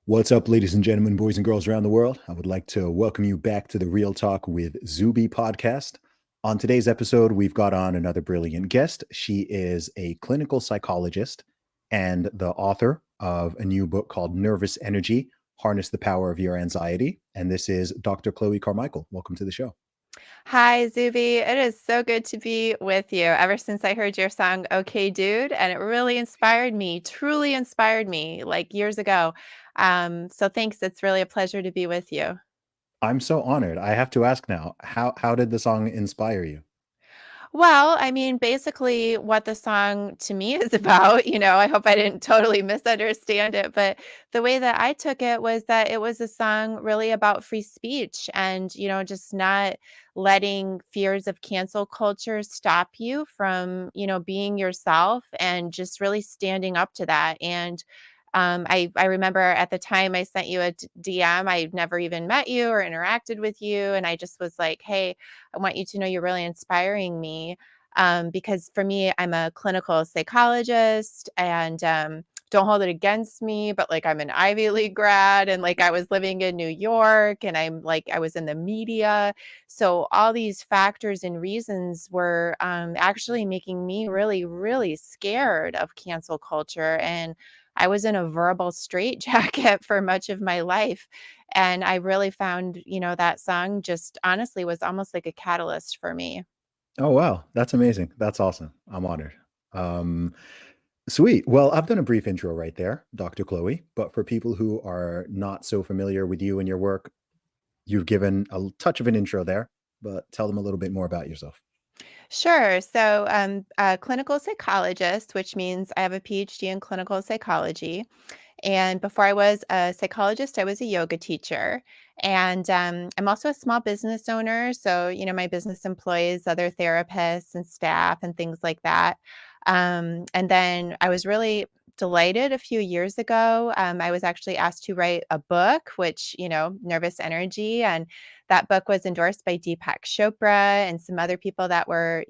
What's up, ladies and gentlemen, boys and girls around the world? I would like to welcome you back to the Real Talk with Zuby podcast. On today's episode, we've got on another brilliant guest. She is a clinical psychologist and the author of a new book called Nervous Energy: Harness the Power of Your Anxiety. And this is Dr. Chloe Carmichael. Welcome to the show. Hi, Zuby. It is so good to be with you. Ever since I heard your song, Okay, Dude, and it really inspired me, truly inspired me like years ago. So thanks. It's really a pleasure to be with you. I'm so honored. I have to ask now, how did the song inspire you? Well, I mean, basically, what the song to me is about, I hope I didn't totally misunderstand it, but the way that I took it was that it was a song really about free speech and, just not letting fears of cancel culture stop you from, being yourself and just really standing up to that. And I remember at the time I sent you a DM. I'd never even met you or interacted with you. And I just was like, hey, I want you to know you're really inspiring me. Because for me, I'm a clinical psychologist and don't hold it against me, but like I'm an Ivy League grad and like I was living in New York and I was in the media. So all these factors and reasons were actually making me really, really scared of cancel culture. And I was in a verbal straitjacket for much of my life. And I really found, that song just honestly was almost like a catalyst for me. Oh, wow. That's amazing. That's awesome. I'm honored. Um, Sweet. Well, I've done a brief intro right there, Dr. Chloe, but for people who are not so familiar with you and your work, you've given a touch of an intro there, but tell them a little bit more about yourself. Sure. So, a clinical psychologist, which means I have a PhD in clinical psychology. And before I was a psychologist, I was a yoga teacher. And I'm also a small business owner. So, my business employs other therapists and staff and things like that. And then I was really delighted a few years ago. I was actually asked to write a book, which, Nervous Energy. And that book was endorsed by Deepak Chopra and some other people that were,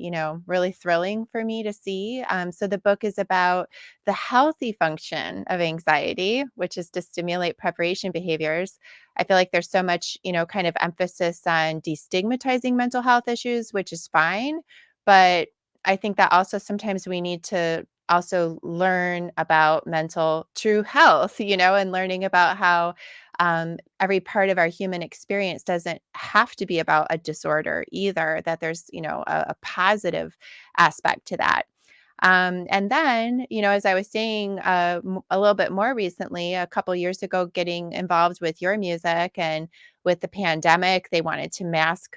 really thrilling for me to see. So the book is about the healthy function of anxiety, which is to stimulate preparation behaviors. I feel like there's so much, kind of emphasis on destigmatizing mental health issues, which is fine. But I think that also sometimes we need to also learn about mental true health, and learning about how every part of our human experience doesn't have to be about a disorder either, that there's, a positive aspect to that. And then, as I was saying a little bit more recently, a couple years ago, getting involved with your music and with the pandemic, they wanted to mask,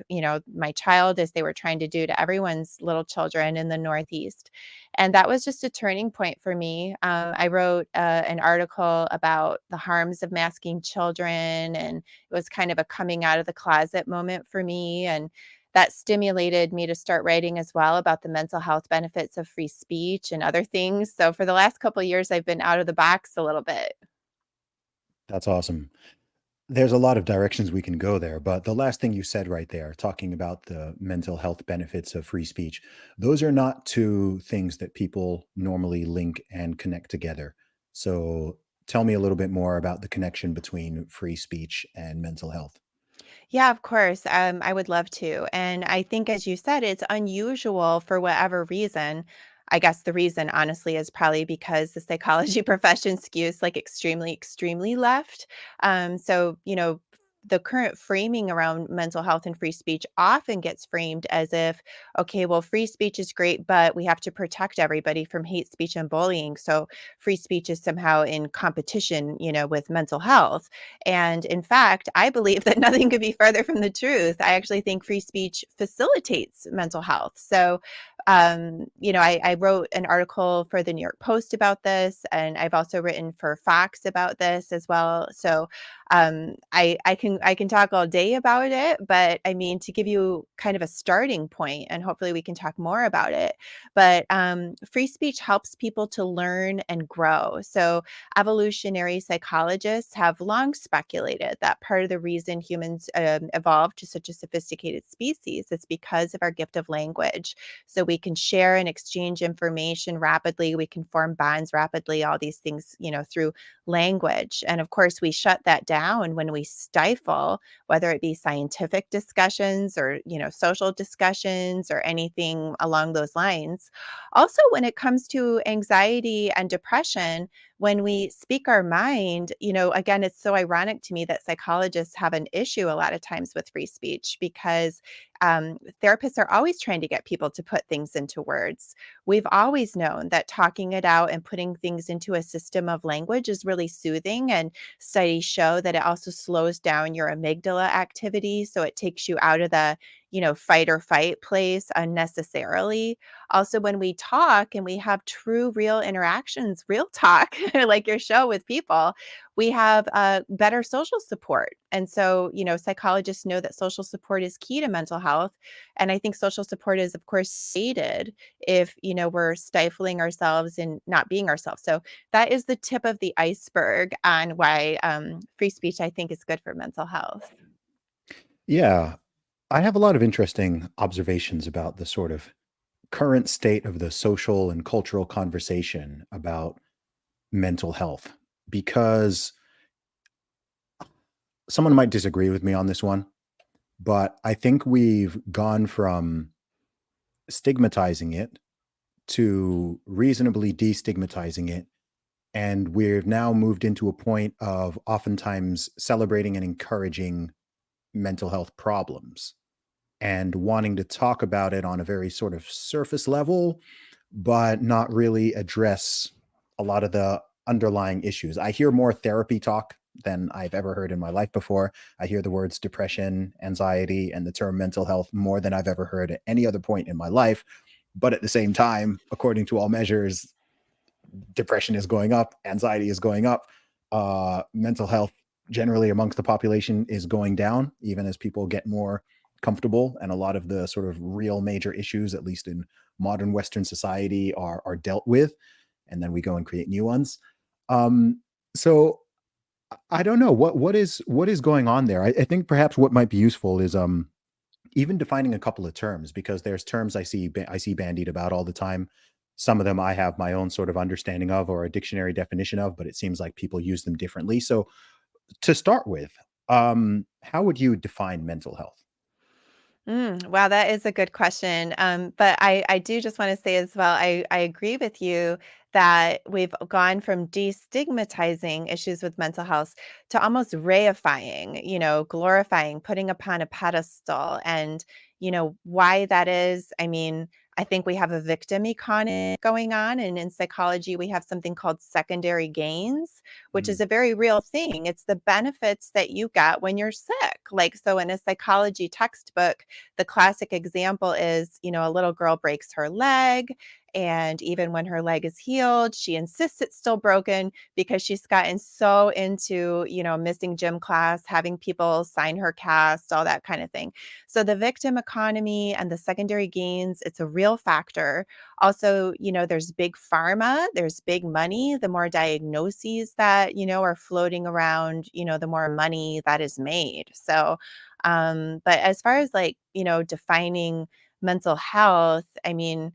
my child as they were trying to do to everyone's little children in the Northeast. And that was just a turning point for me. I wrote an article about the harms of masking children, and it was kind of a coming out of the closet moment for me. And that stimulated me to start writing as well about the mental health benefits of free speech and other things. So for the last couple of years, I've been out of the box a little bit. That's awesome. There's a lot of directions we can go there, but the last thing you said right there, talking about the mental health benefits of free speech, those are not two things that people normally link and connect together. So tell me a little bit more about the connection between free speech and mental health. Yeah, of course. I would love to. And I think, as you said, it's unusual for whatever reason. I guess the reason, honestly, is probably because the psychology profession skews like extremely, extremely left. So, the current framing around mental health and free speech often gets framed as if, okay, well, free speech is great, but we have to protect everybody from hate speech and bullying. So free speech is somehow in competition, with mental health. And in fact, I believe that nothing could be further from the truth. I actually think free speech facilitates mental health. So, I wrote an article for the New York Post about this, and I've also written for Fox about this as well. So, I can talk all day about it, but I mean to give you kind of a starting point, and hopefully we can talk more about it. But free speech helps people to learn and grow. So evolutionary psychologists have long speculated that part of the reason humans evolved to such a sophisticated species is because of our gift of language. So we we can share and exchange information rapidly. We can form bonds rapidly, all these things, through language. And of course, we shut that down when we stifle, whether it be scientific discussions or, social discussions or anything along those lines. Also, when it comes to anxiety and depression, when we speak our mind, again, it's so ironic to me that psychologists have an issue a lot of times with free speech because therapists are always trying to get people to put things into words. We've always known that talking it out and putting things into a system of language is really soothing. And studies show that it also slows down your amygdala activity. So it takes you out of the, fight or fight place unnecessarily. Also, when we talk and we have true, real interactions, real talk, like your show with people, we have better social support. And so, psychologists know that social support is key to mental health. And I think social support is, of course, needed if, we're stifling ourselves and not being ourselves. So that is the tip of the iceberg on why free speech, I think, is good for mental health. Yeah, I have a lot of interesting observations about the sort of current state of the social and cultural conversation about mental health because someone might disagree with me on this one, but I think we've gone from stigmatizing it to reasonably destigmatizing it. And we've now moved into a point of oftentimes celebrating and encouraging mental health problems and wanting to talk about it on a very sort of surface level, but not really address a lot of the underlying issues. I hear more therapy talk than I've ever heard in my life before. I hear the words depression, anxiety, and the term mental health more than I've ever heard at any other point in my life. But at the same time, according to all measures, depression is going up, anxiety is going up, mental health generally amongst the population is going down, even as people get more comfortable. And a lot of the sort of real major issues, at least in modern Western society, are dealt with. And then we go and create new ones. So I don't know what is going on there. I think perhaps what might be useful is even defining a couple of terms because there's terms I see bandied about all the time. Some of them I have my own sort of understanding of or a dictionary definition of, but it seems like people use them differently. So to start with, how would you define mental health? Wow, that is a good question. But I do just want to say as well, I agree with you that we've gone from destigmatizing issues with mental health to almost reifying, glorifying, putting upon a pedestal. And, why that is, I mean, I think we have a victim economy going on. And in psychology, we have something called secondary gains, which is Mm, a very real thing. It's the benefits that you get when you're sick. Like, so in a psychology textbook, the classic example is, a little girl breaks her leg. And even when her leg is healed, she insists it's still broken because she's gotten so into, missing gym class, having people sign her cast, all that kind of thing. So the victim economy and the secondary gains, it's a real factor. Also, there's big pharma, there's big money. The more diagnoses that, are floating around, the more money that is made. So, but as far as like, defining mental health, I mean,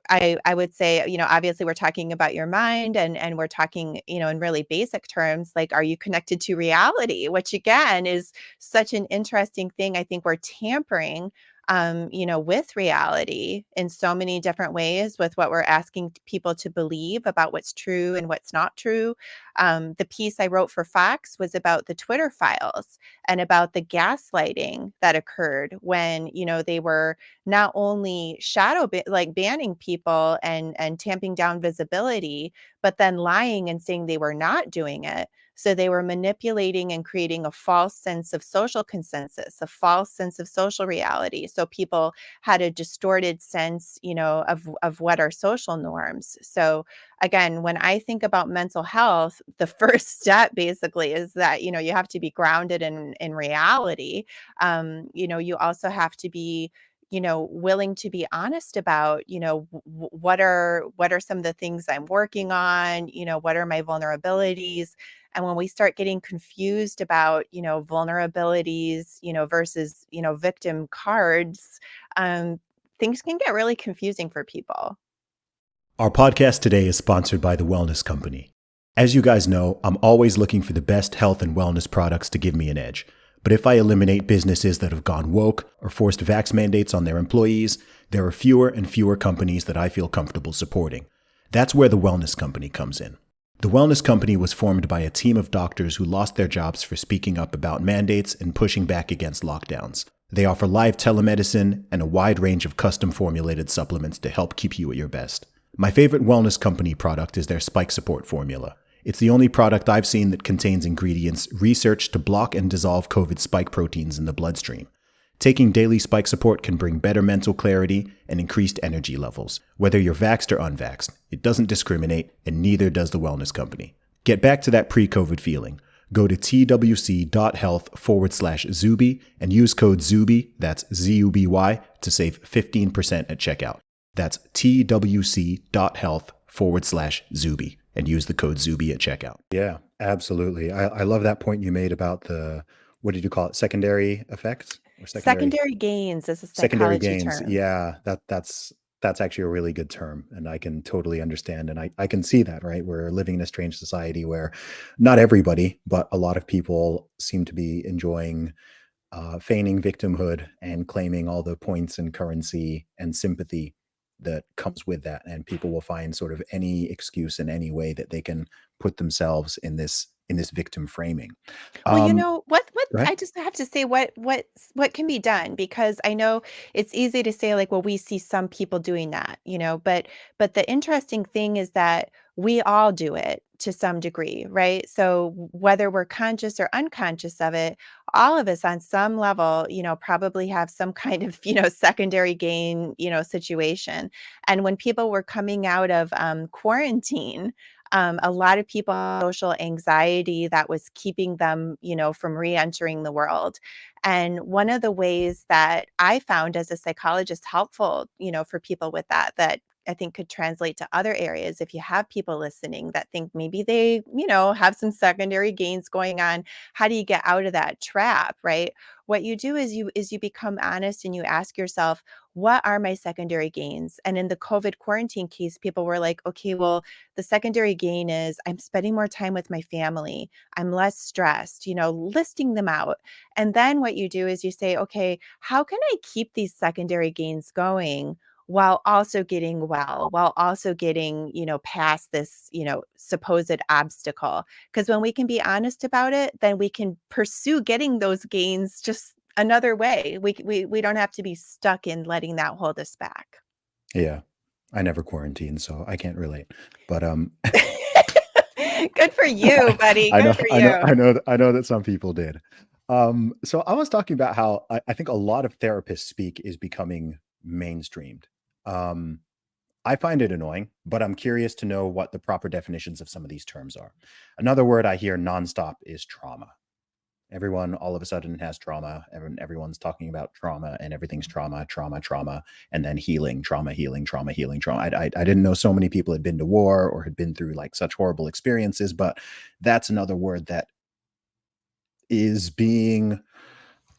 I would say, obviously we're talking about your mind and we're talking, in really basic terms, like, are you connected to reality? Which again is such an interesting thing. I think we're tampering, with reality in so many different ways with what we're asking people to believe about what's true and what's not true. The piece I wrote for Fox was about the Twitter files and about the gaslighting that occurred when, they were not only like banning people and tamping down visibility, but then lying and saying they were not doing it. So they were manipulating and creating a false sense of social consensus, a false sense of social reality. So people had a distorted sense, of what are social norms. So again, when I think about mental health, the first step basically is that, you have to be grounded in reality. You also have to be, willing to be honest about, what are some of the things I'm working on, what are my vulnerabilities. And when we start getting confused about, vulnerabilities, versus, victim cards, um, things can get really confusing for people. Our podcast today is sponsored by The Wellness Company. As you guys know, I'm always looking for the best health and wellness products to give me an edge. But if I eliminate businesses that have gone woke or forced vax mandates on their employees, there are fewer and fewer companies that I feel comfortable supporting. That's where The Wellness Company comes in. The Wellness Company was formed by a team of doctors who lost their jobs for speaking up about mandates and pushing back against lockdowns. They offer live telemedicine and a wide range of custom formulated supplements to help keep you at your best. My favorite Wellness Company product is their Spike Support formula. It's the only product I've seen that contains ingredients researched to block and dissolve COVID spike proteins in the bloodstream. Taking daily Spike Support can bring better mental clarity and increased energy levels. Whether you're vaxxed or unvaxxed, it doesn't discriminate, and neither does the Wellness Company. Get back to that pre-COVID feeling. Go to twc.health/Zuby and use code Zuby, that's ZUBY, to save 15% at checkout. That's twc.health/Zuby and use the code Zuby at checkout. Yeah, absolutely. I love that point you made about what did you call it? Secondary effects or Secondary gains is a secondary psychology gains. term. Yeah, that's actually a really good term. And I can totally understand. And I can see that, right? We're living in a strange society where not everybody, but a lot of people seem to be enjoying feigning victimhood and claiming all the points and currency and sympathy that comes with that. And people will find sort of any excuse in any way that they can put themselves in this victim framing. Well, Um, what go ahead. I just have to say what can be done, because I know it's easy to say like, well, we see some people doing that, but the interesting thing is that we all do it to some degree, right? So whether we're conscious or unconscious of it, all of us on some level, probably have some kind of, secondary gain, situation. And when people were coming out of quarantine, a lot of people had social anxiety that was keeping them, from re-entering the world. And one of the ways that I found as a psychologist helpful, for people with that I think could translate to other areas. If you have people listening that think maybe they, have some secondary gains going on, how do you get out of that trap, right? What you do is you become honest and you ask yourself, what are my secondary gains? And in the COVID quarantine case, people were like, okay, well, the secondary gain is I'm spending more time with my family. I'm less stressed, listing them out. And then what you do is you say, okay, how can I keep these secondary gains going while also getting well, while also getting, past this, supposed obstacle? Because when we can be honest about it, then we can pursue getting those gains just another way. We don't have to be stuck in letting that hold us back. Yeah, I never quarantined, so I can't relate. But Good for you, buddy. I know, Good for you. I know that some people did. So I was talking about how I think a lot of therapists speak is becoming mainstreamed. Um, I find it annoying, but I'm curious to know what the proper definitions of some of these terms are. Another word I hear nonstop is trauma. Everyone all of a sudden has trauma. Everyone's talking about trauma and everything's trauma, trauma, trauma, and then healing, trauma, healing, trauma, healing, trauma. I didn't know so many people had been to war or had been through like such horrible experiences, but that's another word that is being,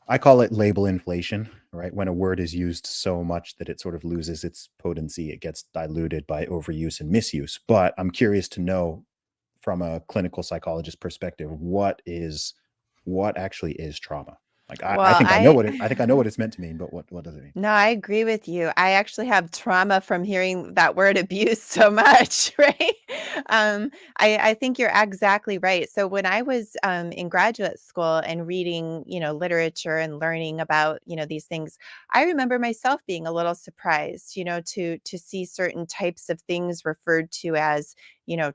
I call it label inflation, right? When a word is used so much that it sort of loses its potency, it gets diluted by overuse and misuse. But I'm curious to know from a clinical psychologist perspective, what actually is trauma? Like I Well, think I know I think I know what it's meant to mean, but what does it mean? No, I agree with you. I actually have trauma from hearing that word abuse so much, right? I think you're exactly right. So when I was in graduate school and reading, literature and learning about, these things, I remember myself being a little surprised, to see certain types of things referred to as,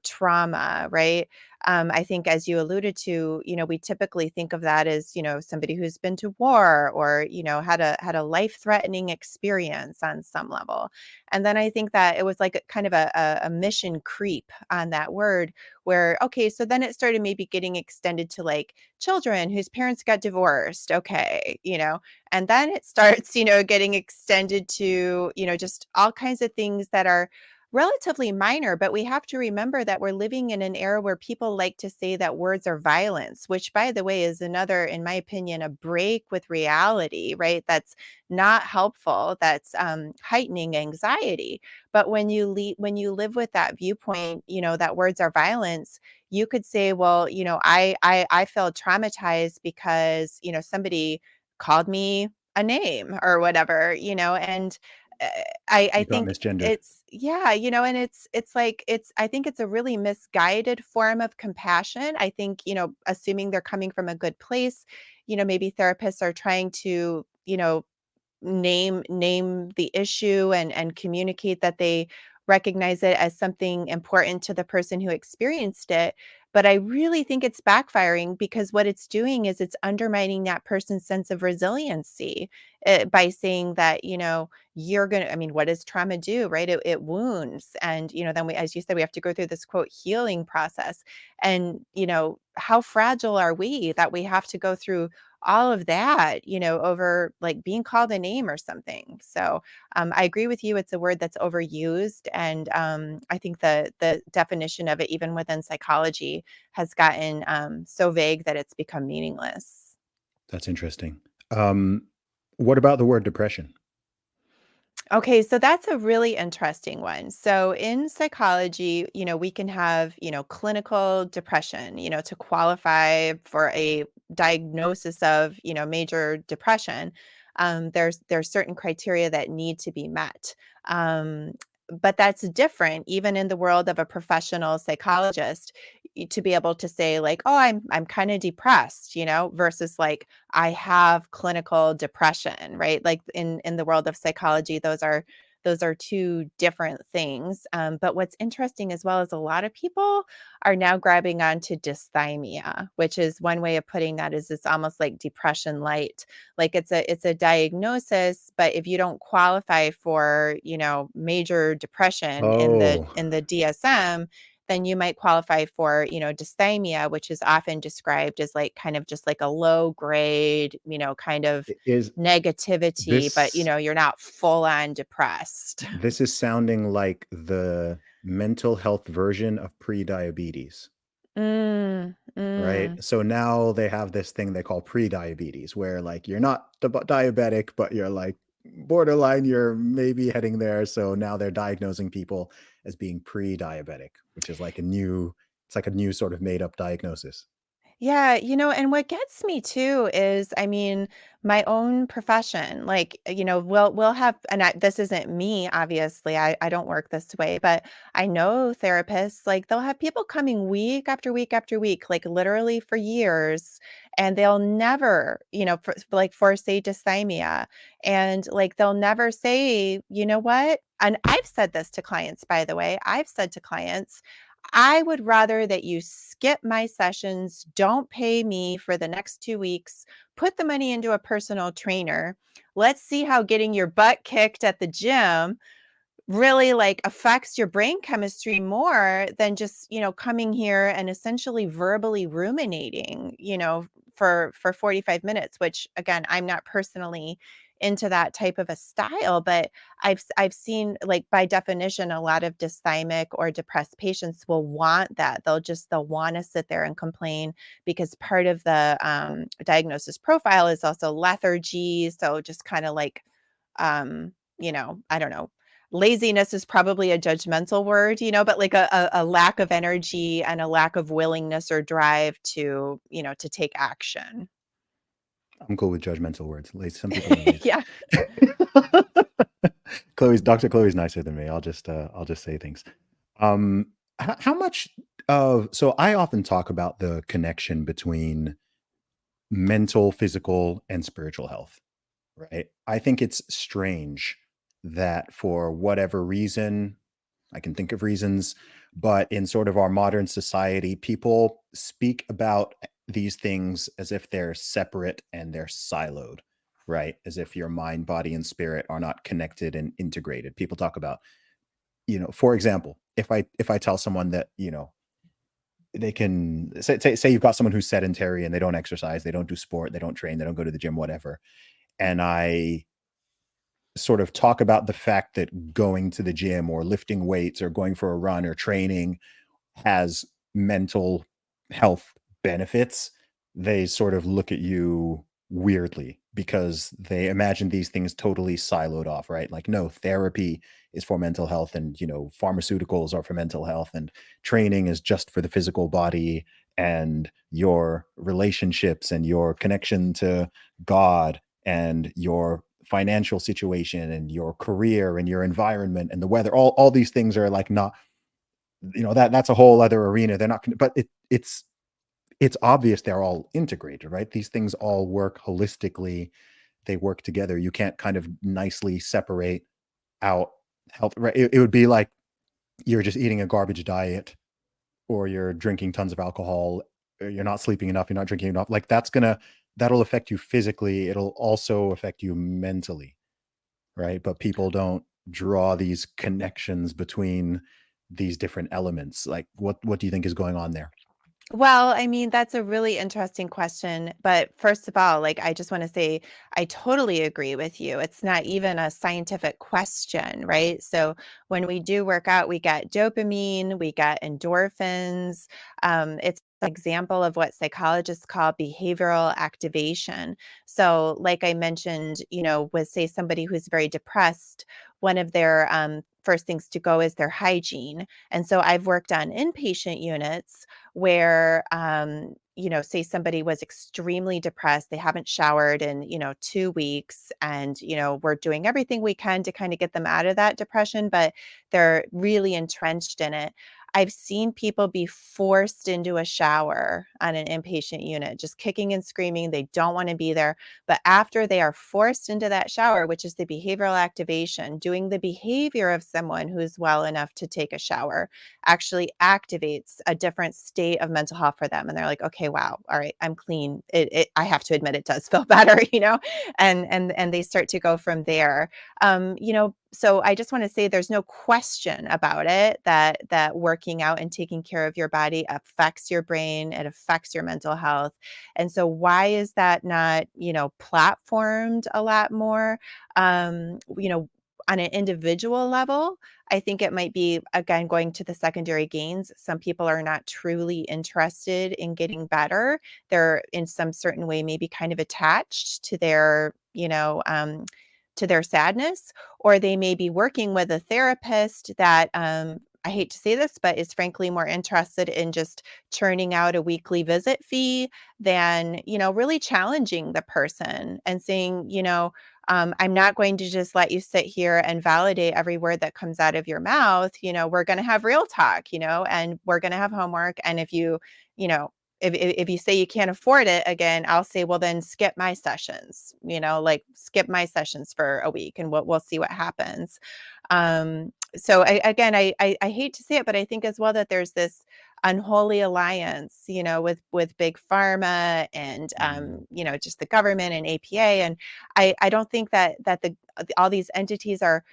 trauma, right? I think, as you alluded to, we typically think of that as, somebody who's been to war or, had a life-threatening experience on some level. And then I think that it was like a kind of a mission creep on that word where, okay, so then it started maybe getting extended to like children whose parents got divorced. Okay, and then it starts, getting extended to, just all kinds of things that are relatively minor, but we have to remember that we're living in an era where people like to say that words are violence, which, by the way, is another, in my opinion, a break with reality, right? That's not helpful. That's heightening anxiety. But when you live with that viewpoint, that words are violence, you could say, well, I felt traumatized because somebody called me a name or whatever, and uh, I You got think misgendered. it's, yeah, and it's like, I think it's a really misguided form of compassion. I think, assuming they're coming from a good place, maybe therapists are trying to, name the issue and communicate that they recognize it as something important to the person who experienced it. But I really think it's backfiring, because what it's doing is it's undermining that person's sense of resiliency, by saying that, you're going to, I mean, what does trauma do, right? It wounds. And, then we, as you said, we have to go through this quote healing process. And, how fragile are we that we have to go through all of that, over like being called a name or something. So I agree with you. It's a word that's overused. And I think the definition of it, even within psychology, has gotten so vague that it's become meaningless. That's interesting. Um, what about the word depression? Okay, so that's a really interesting one. So in psychology, we can have, clinical depression, to qualify for a diagnosis of, major depression. There's certain criteria that need to be met. Um, but that's different, even in the world of a professional psychologist, to be able to say like, oh, I'm kind of depressed, versus like, I have clinical depression, right? Like in the world of psychology, those are two different things. But what's interesting as well is a lot of people are now grabbing onto dysthymia, which is one way of putting that is it's almost like depression light. Like it's a diagnosis, but if you don't qualify for, major depression in the Oh, DSM, then you might qualify for, dysthymia, which is often described as like kind of just like a low grade, kind of is negativity, but this you're not full on depressed. this is sounding like the mental health version of pre-diabetes, Mm, right? mm. So now they have this thing they call pre-diabetes, where like you're not diabetic, but you're like borderline, you're maybe heading there. So now they're diagnosing people as being pre-diabetic, which is like it's like a new sort of made up diagnosis. Yeah, and what gets me too is, I mean, my own profession, like, we'll have, and this isn't me, obviously, I don't work this way, but I know therapists, like, they'll have people coming week after week after week, like, literally for years, and they'll never, like, for say dysthymia, and like, they'll never say, you know what? And I've said this to clients, by the way, I've said to clients, I would rather that you skip my sessions, don't pay me for the next 2 weeks, put the money into a personal trainer. Let's see how getting your butt kicked at the gym really like affects your brain chemistry more than just, coming here and essentially verbally ruminating, for 45 minutes, which again, I'm not personally into that type of a style, but I've seen, like, by definition, a lot of dysthymic or depressed patients will want that. They'll want to sit there and complain, because part of the diagnosis profile is also lethargy. So just kind of like, I don't know, laziness is probably a judgmental word, but like a lack of energy and a lack of willingness or drive to, to take action. I'm cool with judgmental words. Some people are lazy. Yeah. Dr. Chloe's nicer than me. I'll just say things. Um, how much of so I often talk about the connection between mental, physical, and spiritual health, right? I think it's strange that for whatever reason, I can think of reasons, but in sort of our modern society, people speak about these things as if they're separate and they're siloed, right? As if your mind, body, and spirit are not connected and integrated. People talk about, for example, if I tell someone that, they can say you've got someone who's sedentary and they don't exercise, they don't do sport, they don't train, they don't go to the gym, whatever. And I sort of talk about the fact that going to the gym or lifting weights or going for a run or training has mental health benefits, they sort of look at you weirdly because they imagine these things totally siloed off, right? Like, no, therapy is for mental health, and pharmaceuticals are for mental health, and training is just for the physical body, and your relationships and your connection to God and your financial situation and your career and your environment and the weather, all these things are like not, that's a whole other arena. They're not gonna, but it's obvious they're all integrated, right? These things all work holistically. They work together. You can't kind of nicely separate out health, right? It would be like you're just eating a garbage diet, or you're drinking tons of alcohol, or you're not sleeping enough, you're not drinking enough. Like that'll affect you physically. It'll also affect you mentally, right? But people don't draw these connections between these different elements. Like what do you think is going on there? Well, I mean, that's a really interesting question. But first of all, like, I just want to say, I totally agree with you. It's not even a scientific question, right? So when we do work out, we get dopamine, we get endorphins. It's an example of what psychologists call behavioral activation. So, like I mentioned, with say somebody who's very depressed, one of their first things to go is their hygiene. And so I've worked on inpatient units where say somebody was extremely depressed, they haven't showered in 2 weeks, and we're doing everything we can to kind of get them out of that depression, but they're really entrenched in it. I've seen people be forced into a shower on an inpatient unit, just kicking and screaming. They don't want to be there. But after they are forced into that shower, which is the behavioral activation, doing the behavior of someone who's well enough to take a shower, actually activates a different state of mental health for them. And they're like, okay, wow, all right, I'm clean. I have to admit, it does feel better, and they start to go from there. So I just want to say there's no question about it that working out and taking care of your body affects your brain, it affects your mental health. And so why is that not, platformed a lot more? On an individual level, I think it might be, again, going to the secondary gains. Some people are not truly interested in getting better. They're in some certain way maybe kind of attached to their sadness, or they may be working with a therapist that, I hate to say this, but is frankly more interested in just churning out a weekly visit fee than, really challenging the person and saying, I'm not going to just let you sit here and validate every word that comes out of your mouth. We're going to have real talk, and we're going to have homework. And if you know, if you say you can't afford it, again, I'll say, well, then skip my sessions, like skip my sessions for a week, and we'll see what happens. So I hate to say it, but I think as well that there's this unholy alliance, with big pharma and, Mm, just the government and APA. And I don't think that all these entities are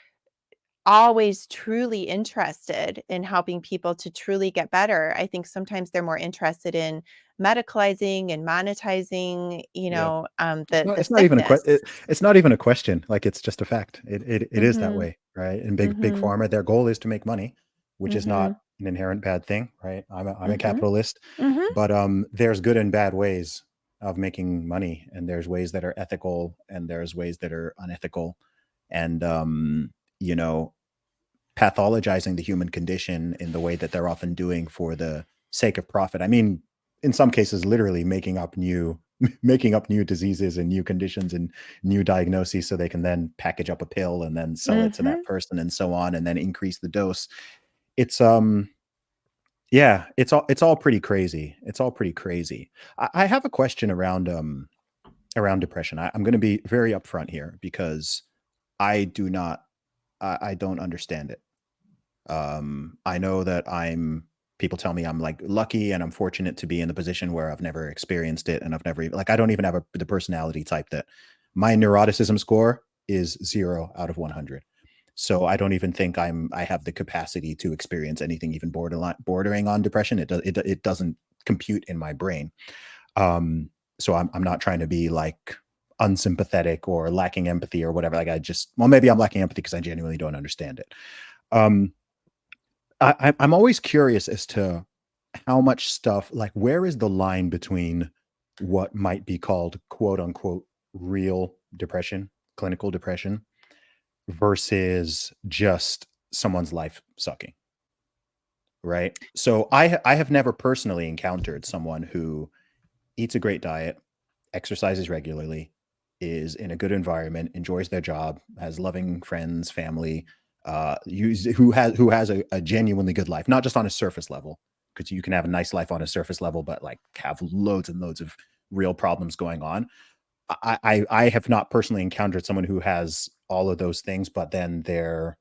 always truly interested in helping people to truly get better. I think sometimes they're more interested in medicalizing and monetizing, yeah. the It's not even sickness. it's not even a question. Like, it's just a fact. It is that Mhm. way, right? And big Mhm. pharma, their goal is to make money, which is not Mhm. an inherent bad thing, right? I'm a Mhm. capitalist, Mhm. but there's good and bad ways of making money, and there's ways that are ethical, and there's ways that are unethical, and you know, pathologizing the human condition in the way that they're often doing for the sake of profit. I mean, in some cases, literally making up new making up new diseases and new conditions and new diagnoses so they can then package up a pill and then sell it to that Mhm. person and so on and then increase the dose. It's yeah, it's all pretty crazy. It's all pretty crazy. I have a question around depression. I'm going to be very upfront here because I do not I don't understand it. I know that people tell me I'm like lucky and I'm fortunate to be in the position where I've never experienced it, and I've never like I don't even have the personality type that my neuroticism score is 0 out of 100. So I don't even think I have the capacity to experience anything even bordering on depression. It doesn't compute in my brain. So I'm not trying to be like unsympathetic or lacking empathy or whatever. Like I just, well, maybe I'm lacking empathy because I genuinely don't understand it. Um, I'm always curious as to how much stuff, like where is the line between what might be called quote unquote real depression, clinical depression, versus just someone's life sucking, right? So I have never personally encountered someone who eats a great diet, exercises regularly, is in a good environment, enjoys their job, has loving friends, family, who has a genuinely good life, not just on a surface level, because you can have a nice life on a surface level, but like have loads and loads of real problems going on. I have not personally encountered someone who has all of those things, but then they're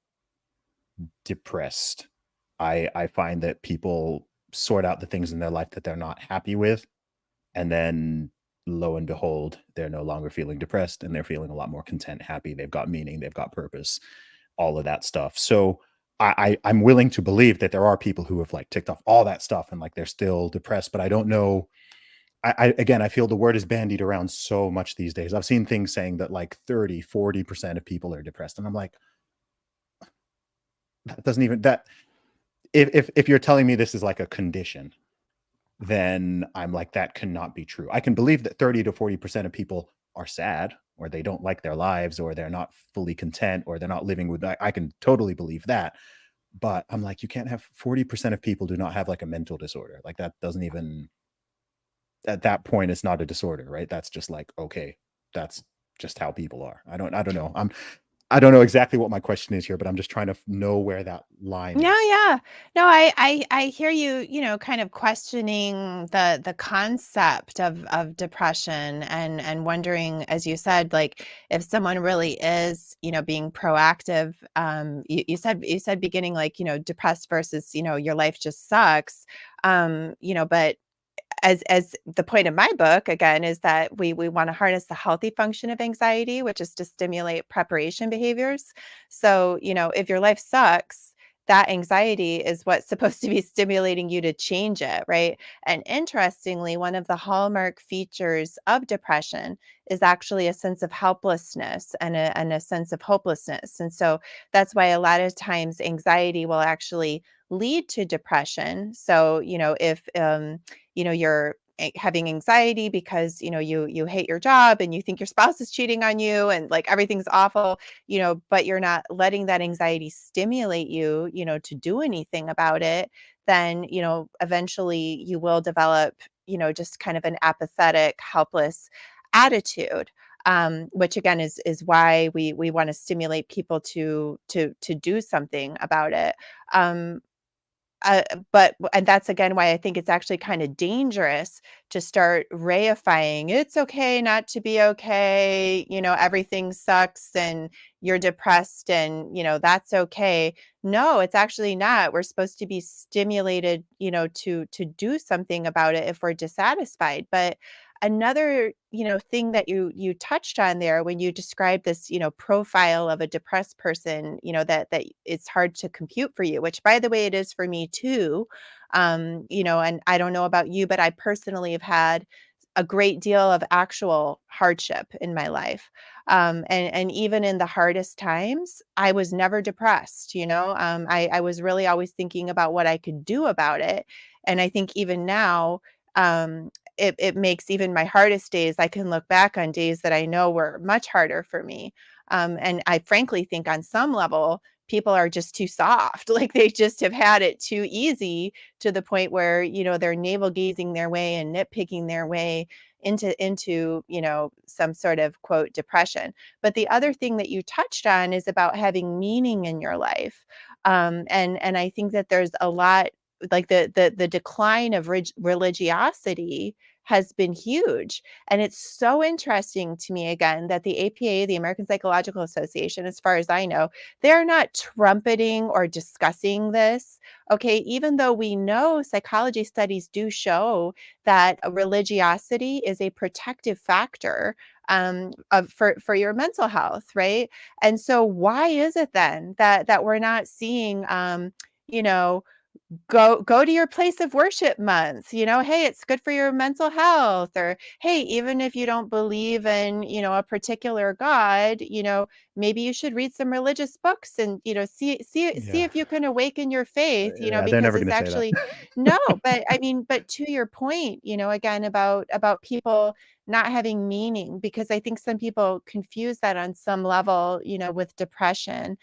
depressed. I find that people sort out the things in their life that they're not happy with, and then lo and behold, they're no longer feeling depressed and they're feeling a lot more content, happy. They've got meaning, they've got purpose, all of that stuff. So I'm willing to believe that there are people who have like ticked off all that stuff and like they're still depressed, but I don't know. Again, I feel the word is bandied around so much these days. I've seen things saying that like 30, 40% of people are depressed. And I'm like, that doesn't even that if you're telling me this is like a condition, then I'm like, that cannot be true. I can believe that 30 to 40% of people are sad or they don't like their lives or they're not fully content or they're not living with, I can totally believe that. But I'm like, you can't have 40% of people do not have like a mental disorder. Like that doesn't even, at that point, it's not a disorder, right? That's just like, okay, that's just how people are. I don't know. I don't know exactly what my question is here, but I'm just trying to know where that line No, is. yeah. No, I hear you, kind of questioning the concept of depression and wondering, as you said, like if someone really is, being proactive. You said beginning like, depressed versus, your life just sucks. But as the point of my book again is that we want to harness the healthy function of anxiety, which is to stimulate preparation behaviors. So, if your life sucks, that anxiety is what's supposed to be stimulating you to change it, right? And interestingly, one of the hallmark features of depression is actually a sense of helplessness and a sense of hopelessness. And so that's why a lot of times anxiety will actually lead to depression. So, if you're having anxiety because you hate your job and you think your spouse is cheating on you and like everything's awful, but you're not letting that anxiety stimulate you, to do anything about it, then eventually you will develop just kind of an apathetic, helpless attitude. Which again is why we want to stimulate people to do something about it. um, and that's again why I think it's actually kind of dangerous to start reifying it's okay not to be okay, everything sucks and you're depressed and that's okay. No, it's actually not. We're supposed to be stimulated, to do something about it if we're dissatisfied. But another, thing that you touched on there when you described this, profile of a depressed person, that it's hard to compute for you, which by the way, it is for me too. And I don't know about you, but I personally have had a great deal of actual hardship in my life. And even in the hardest times, I was never depressed, I was really always thinking about what I could do about it. And I think even now, it makes even my hardest days, I can look back on days that I know were much harder for me. And I frankly think on some level, people are just too soft. Like they just have had it too easy to the point where, they're navel gazing their way and nitpicking their way into some sort of quote depression. But the other thing that you touched on is about having meaning in your life. And I think that there's a lot, like the decline of religiosity has been huge. And it's so interesting to me again that the APA, the American Psychological Association, as far as I know, they're not trumpeting or discussing this. Okay, even though we know psychology studies do show that religiosity is a protective factor for your mental health, right? And so why is it then that we're not seeing you know go to your place of worship month, hey, it's good for your mental health. Or hey, even if you don't believe in, a particular god, maybe you should read some religious books and, see Yeah. if you can awaken your faith, Yeah, they're because never it's gonna say that. actually no. But I mean, but to your point, again, about people not having meaning, because I think some people confuse that on some level, with depression.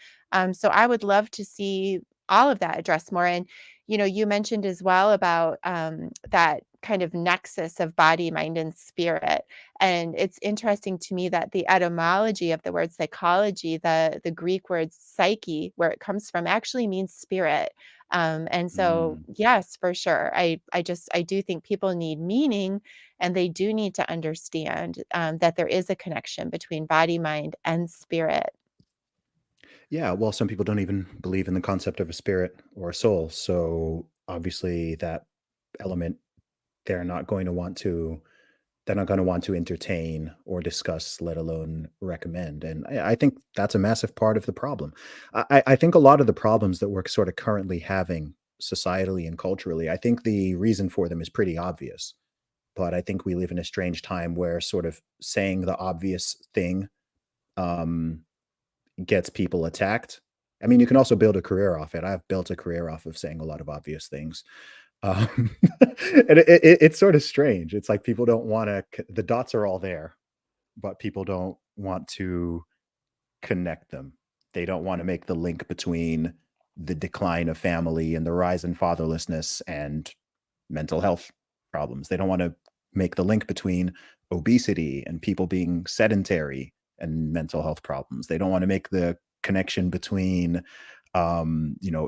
So I would love to see all of that addressed more. And you mentioned as well about that kind of nexus of body, mind, and spirit. And it's interesting to me that the etymology of the word psychology, the Greek word psyche, where it comes from, actually means spirit. And so, Mm. yes, for sure. I do think people need meaning, and they do need to understand that there is a connection between body, mind, and spirit. Yeah, well, some people don't even believe in the concept of a spirit or a soul, so obviously that element they're not going to want to they're not gonna want to entertain or discuss, let alone recommend, and I think that's a massive part of the problem. I think a lot of the problems that we're sort of currently having societally and culturally, I think the reason for them is pretty obvious, but I think we live in a strange time where sort of saying the obvious thing, um, gets people attacked. I mean, you can also build a career off it. I've built a career off of saying a lot of obvious things. And it's sort of strange. It's like people don't wanna the dots are all there, but people don't want to connect them. They don't wanna make the link between the decline of family and the rise in fatherlessness and mental health problems. They don't want to make the link between obesity and people being sedentary and mental health problems. They don't want to make the connection between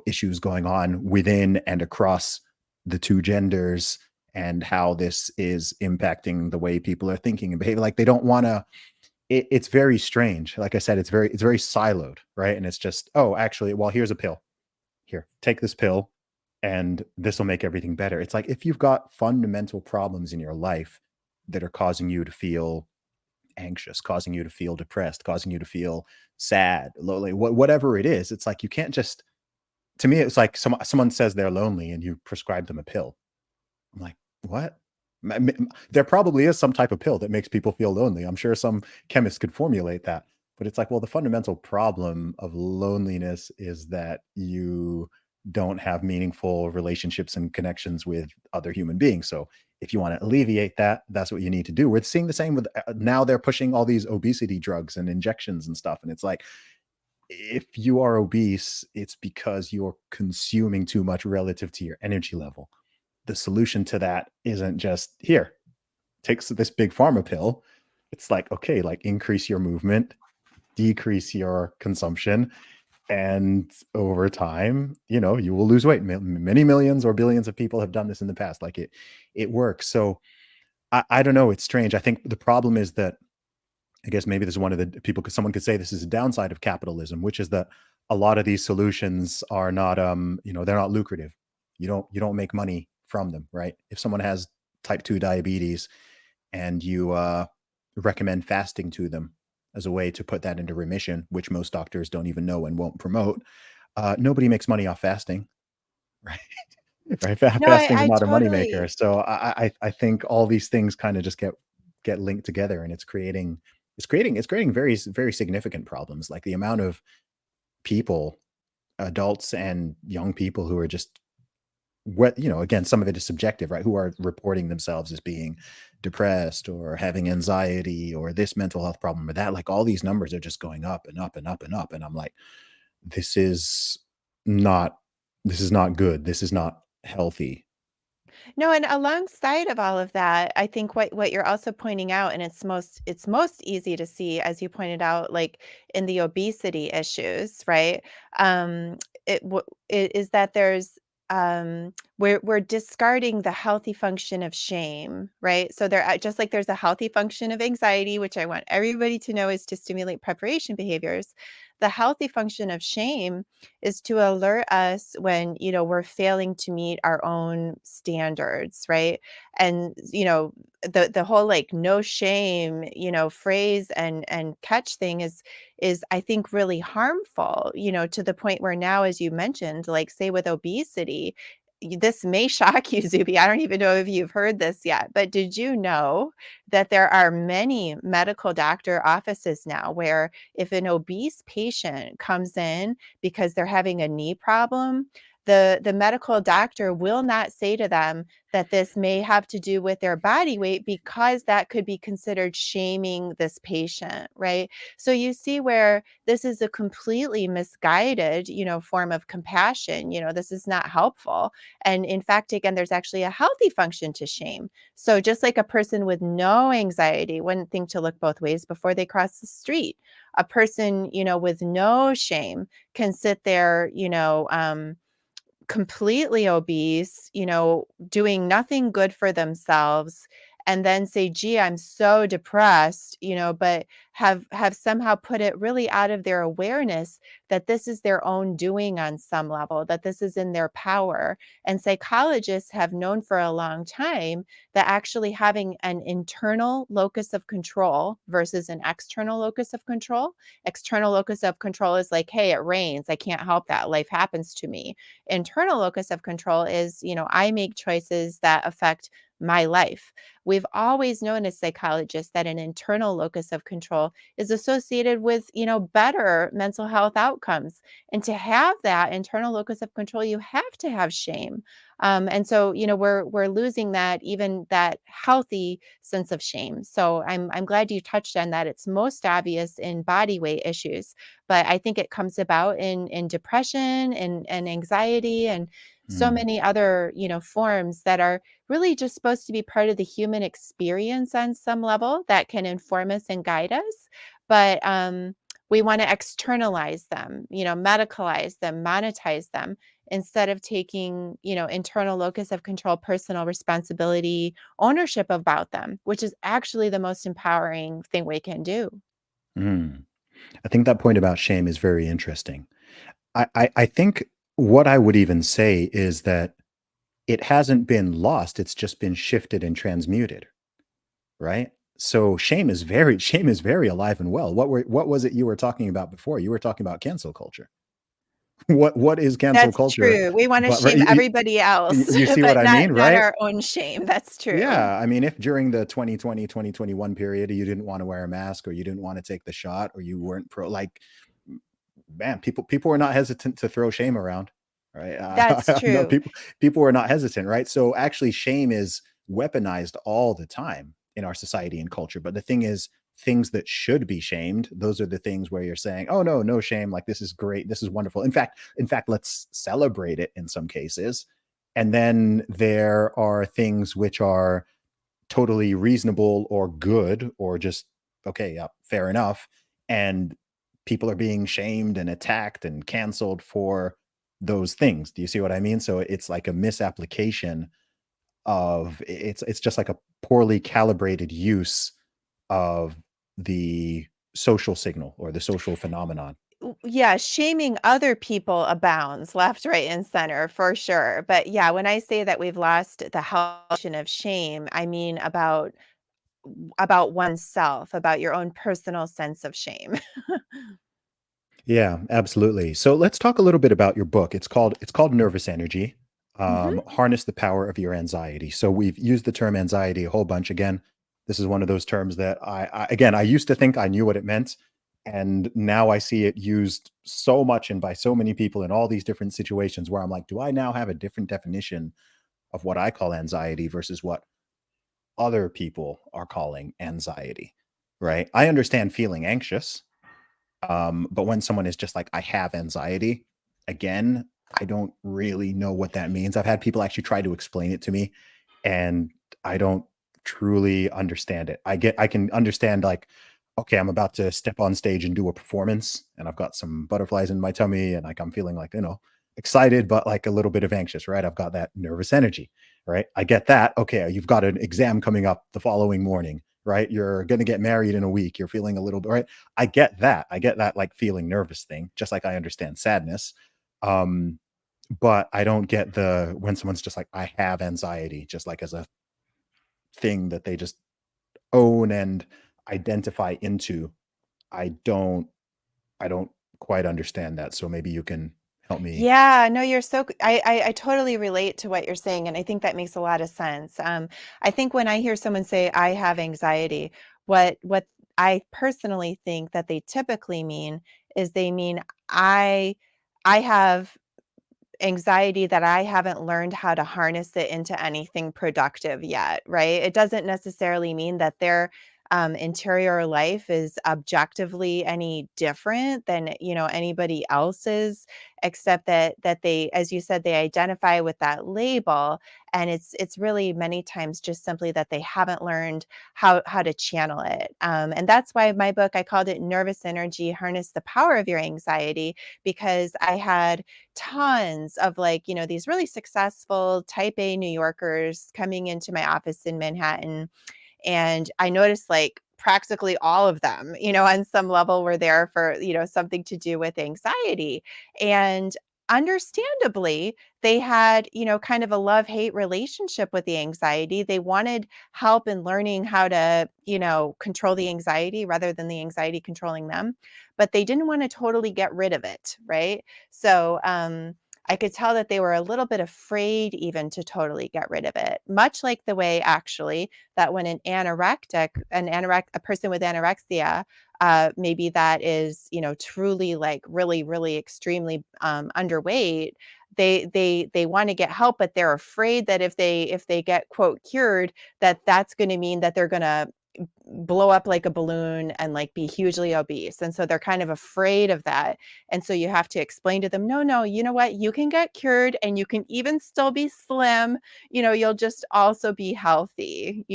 issues going on within and across the two genders and how this is impacting the way people are thinking and behaving. Like they don't want to it's very strange. Like I said, it's very siloed, right? And it's just, oh, actually, well, here's a pill. Here, take this pill and this will make everything better. It's like if you've got fundamental problems in your life that are causing you to feel anxious, causing you to feel depressed, causing you to feel sad, lonely, whatever it is, it's like you can't just to me, it's like someone says they're lonely and you prescribe them a pill. I'm like, "What?" There probably is some type of pill that makes people feel lonely. I'm sure some chemist could formulate that, but it's like, well, the fundamental problem of loneliness is that you don't have meaningful relationships and connections with other human beings. So if you want to alleviate that, that's what you need to do. We're seeing the same with now they're pushing all these obesity drugs and injections and stuff. And it's like, if you are obese, it's because you're consuming too much relative to your energy level. The solution to that isn't just here, takes this big pharma pill. It's like, okay, like increase your movement, decrease your consumption, and over time, you will lose weight. Many millions or billions of people have done this in the past. Like it works. So I don't know. It's strange. I think the problem is that I guess maybe this is one of the people because someone could say this is a downside of capitalism, which is that a lot of these solutions are not they're not lucrative. You don't make money from them, right? If someone has type 2 diabetes and you recommend fasting to them as a way to put that into remission, which most doctors don't even know and won't promote, nobody makes money off fasting, right? Right? No, Fasting is I not a totally. moneymaker. So I think all these things kind of just get linked together, and it's creating very significant problems. Like the amount of people, adults and young people who are just again, some of it is subjective, right? Who are reporting themselves as being depressed or having anxiety or this mental health problem or that. Like all these numbers are just going up and up and up and up. And I'm like, this is not this is not good. This is not healthy. No, and alongside of all of that, I think what you're also pointing out, and it's most easy to see, as you pointed out, like in the obesity issues, right? Um, it is that we're discarding the healthy function of shame, right? So just like there's a healthy function of anxiety, which I want everybody to know is to stimulate preparation behaviors. The healthy function of shame is to alert us when, we're failing to meet our own standards, right? And, the whole like no shame, phrase and catch thing is I think really harmful, to the point where now, as you mentioned, like say with obesity, this may shock you, Zuby. I don't even know if you've heard this yet, but did you know that there are many medical doctor offices now where if an obese patient comes in because they're having a knee problem, the medical doctor will not say to them that this may have to do with their body weight because that could be considered shaming this patient, right? So you see where this is a completely misguided, form of compassion. This is not helpful. And in fact, again, there's actually a healthy function to shame. So just like a person with no anxiety wouldn't think to look both ways before they cross the street, a person, with no shame can sit there, completely obese, doing nothing good for themselves, and then say, "Gee, I'm so depressed," but have somehow put it really out of their awareness that this is their own doing on some level, that this is in their power. And psychologists have known for a long time that actually having an internal locus of control versus an external locus of control. External locus of control is like, "Hey, it rains. I can't help that. Life happens to me." Internal locus of control is, I make choices that affect my life. We've always known as psychologists that an internal locus of control is associated with, better mental health outcomes. And to have that internal locus of control, you have to have shame. And so, we're losing that, even that healthy sense of shame. So I'm glad you touched on that. It's most obvious in body weight issues, but I think it comes about in depression and anxiety and so Mm. many other, forms that are really just supposed to be part of the human experience on some level that can inform us and guide us. But we want to externalize them, medicalize them, monetize them instead of taking, internal locus of control, personal responsibility, ownership about them, which is actually the most empowering thing we can do. Mm. I think that point about shame is very interesting. I think what I would even say is that it hasn't been lost, it's just been shifted and transmuted, right? So shame is very alive and well. What was it you were talking about before? You were talking about cancel culture. What is cancel That's culture? true. We wanna But right, shame everybody else, you see what but I not mean, not right? our own shame. That's true. Yeah, I mean, if during the 2020, 2021 period, you didn't wanna wear a mask or you didn't wanna take the shot or you weren't like, man, people were not hesitant to throw shame around, right? That's I know true. people were not hesitant, right? So, actually, shame is weaponized all the time in our society and culture, but the thing is, things that should be shamed, those are the things where you're saying, "Oh, no, no shame, like, this is great, this is wonderful." In fact, let's celebrate it in some cases, and then there are things which are totally reasonable or good or just okay, yeah, fair enough. And people are being shamed and attacked and canceled for those things. Do you see what I mean? So it's like a misapplication of it's just like a poorly calibrated use of the social signal or the social phenomenon. Yeah, shaming other people abounds left, right, and center for sure. But yeah, when I say that we've lost the health of shame, I mean about oneself, about your own personal sense of shame. Yeah, absolutely. So let's talk a little bit about your book. It's called Nervous Energy. Mhm. Harness the power of your anxiety. So we've used the term anxiety a whole bunch. Again, this is one of those terms that I used to think I knew what it meant, and now I see it used so much and by so many people in all these different situations where I'm like, do I now have a different definition of what I call anxiety versus what other people are calling anxiety? Right? I understand feeling anxious, but when someone is just like, I have anxiety, again, I don't really know what that means. I've had people actually try to explain it to me, and I don't truly understand it. I can understand like, okay, I'm about to step on stage and do a performance, and I've got some butterflies in my tummy, and like I'm feeling like, excited, but like a little bit of anxious, right? I've got that nervous energy, right? I get that. Okay, you've got an exam coming up the following morning, right? You're gonna get married in a week. You're feeling a little bit right. I get that. I get that like feeling nervous thing, just like I understand sadness. Um, but I don't get the when someone's just like, I have anxiety, just like as a thing that they just own and identify into. I don't I don't quite understand that. So maybe you can Help me. Yeah, no, you're so I totally relate to what you're saying, and I think that makes a lot of sense. I think when I hear someone say I have anxiety, what I personally think that they typically mean is they mean I I have anxiety that I haven't learned how to harness it into anything productive yet, right? It doesn't necessarily mean that their interior life is objectively any different than anybody else's, except that they, as you said, they identify with that label, and it's really many times just simply that they haven't learned how to channel it, and that's why my book I called it "Nervous Energy: Harness the Power of Your Anxiety," because I had tons of these really successful type A New Yorkers coming into my office in Manhattan. And I noticed practically all of them, on some level were there for, something to do with anxiety. And understandably, they had, kind of a love-hate relationship with the anxiety. They wanted help in learning how to, control the anxiety rather than the anxiety controlling them, but they didn't want to totally get rid of it, right? So, I could tell that they were a little bit afraid even to totally get rid of it, much like the way actually that when a person with anorexia, maybe that is, truly really, really extremely underweight. They want to get help, but they're afraid that if they get quote cured, that's going to mean that they're going to blow up like a balloon and be hugely obese. And so they're kind of afraid of that. And so you have to explain to them, no, no, you know what? You can get cured and you can even still be slim. You'll just also be healthy.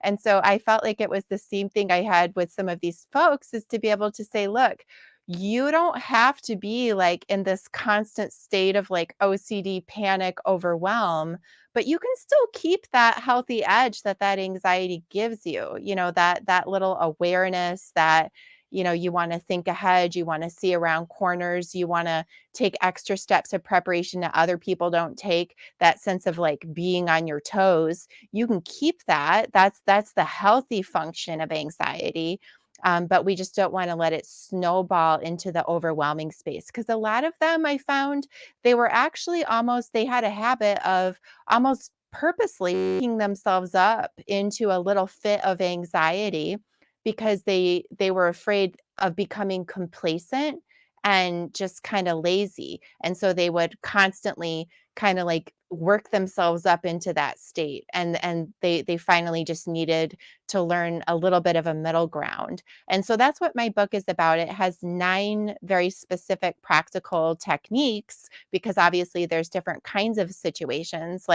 And so I felt like it was the same thing I had with some of these folks, is to be able to say, look, you don't have to be in this constant state of OCD, panic, overwhelm, but you can still keep that healthy edge that anxiety gives you, that little awareness that, you want to think ahead, you want to see around corners, you want to take extra steps of preparation that other people don't take, that sense of being on your toes. You can keep that. That's the healthy function of anxiety. But we just don't want to let it snowball into the overwhelming space, because a lot of them I found, they were actually they had a habit of almost purposely picking themselves up into a little fit of anxiety because they were afraid of becoming complacent and just kind of lazy. And so they would constantly kind of work themselves up into that state. And they finally just needed to learn a little bit of a middle ground. And so that's what my book is about. It has 9 very specific practical techniques, because obviously there's different kinds of situations.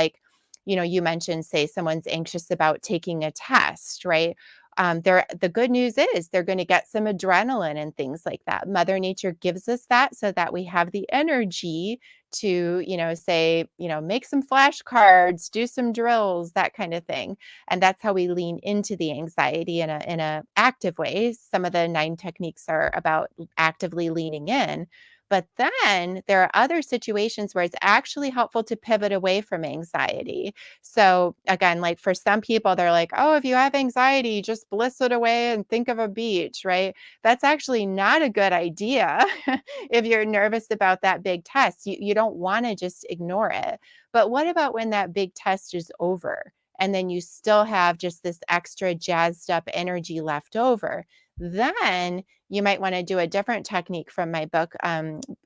You mentioned, say, someone's anxious about taking a test, right? The good news is they're going to get some adrenaline and things like that. Mother Nature gives us that so that we have the energy to, say, make some flashcards, do some drills, that kind of thing. And that's how we lean into the anxiety in a active way. Some of the 9 techniques are about actively leaning in. But then there are other situations where it's actually helpful to pivot away from anxiety. So again, for some people, they're like, oh, if you have anxiety, just bliss it away and think of a beach, right? That's actually not a good idea. If you're nervous about that big test, you don't want to just ignore it. But what about when that big test is over and then you still have just this extra jazzed up energy left over? Then you might want to do a different technique from my book.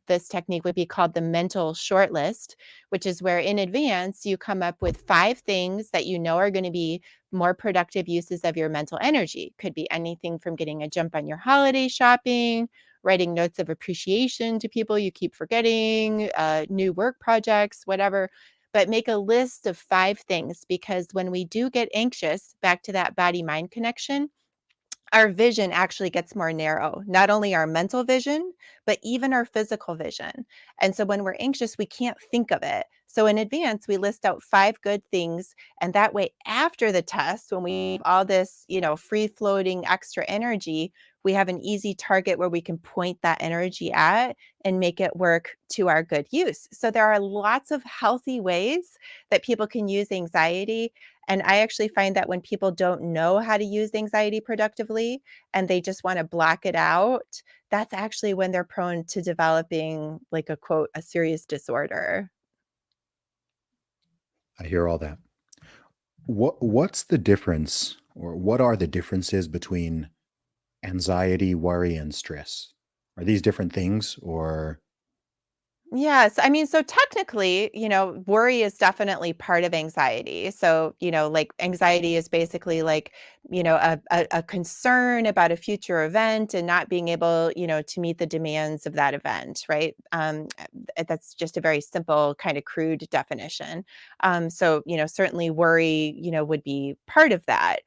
This technique would be called the mental short list, which is where in advance you come up with 5 things that you know are going to be more productive uses of your mental energy. Could be anything from getting a jump on your holiday shopping, writing notes of appreciation to people you keep forgetting, new work projects, whatever. But make a list of 5 things, because when we do get anxious, back to that body mind connection, our vision actually gets more narrow, not only our mental vision, but even our physical vision. And so when we're anxious, we can't think of it. So in advance, we list out 5 good things. And that way, after the test, when we have all this, free floating extra energy, we have an easy target where we can point that energy at and make it work to our good use. So there are lots of healthy ways that people can use anxiety. And I actually find that when people don't know how to use anxiety productively and they just want to block it out, that's actually when they're prone to developing, like, a quote, a serious disorder. I hear all that. What's the difference, or what are the differences between anxiety, worry, and stress? Are these different things, or Yes. I mean, so technically, worry is definitely part of anxiety. So, like anxiety is basically like, a concern about a future event and not being able, to meet the demands of that event, right? That's just a very simple, kind of crude definition. So, certainly worry, would be part of that.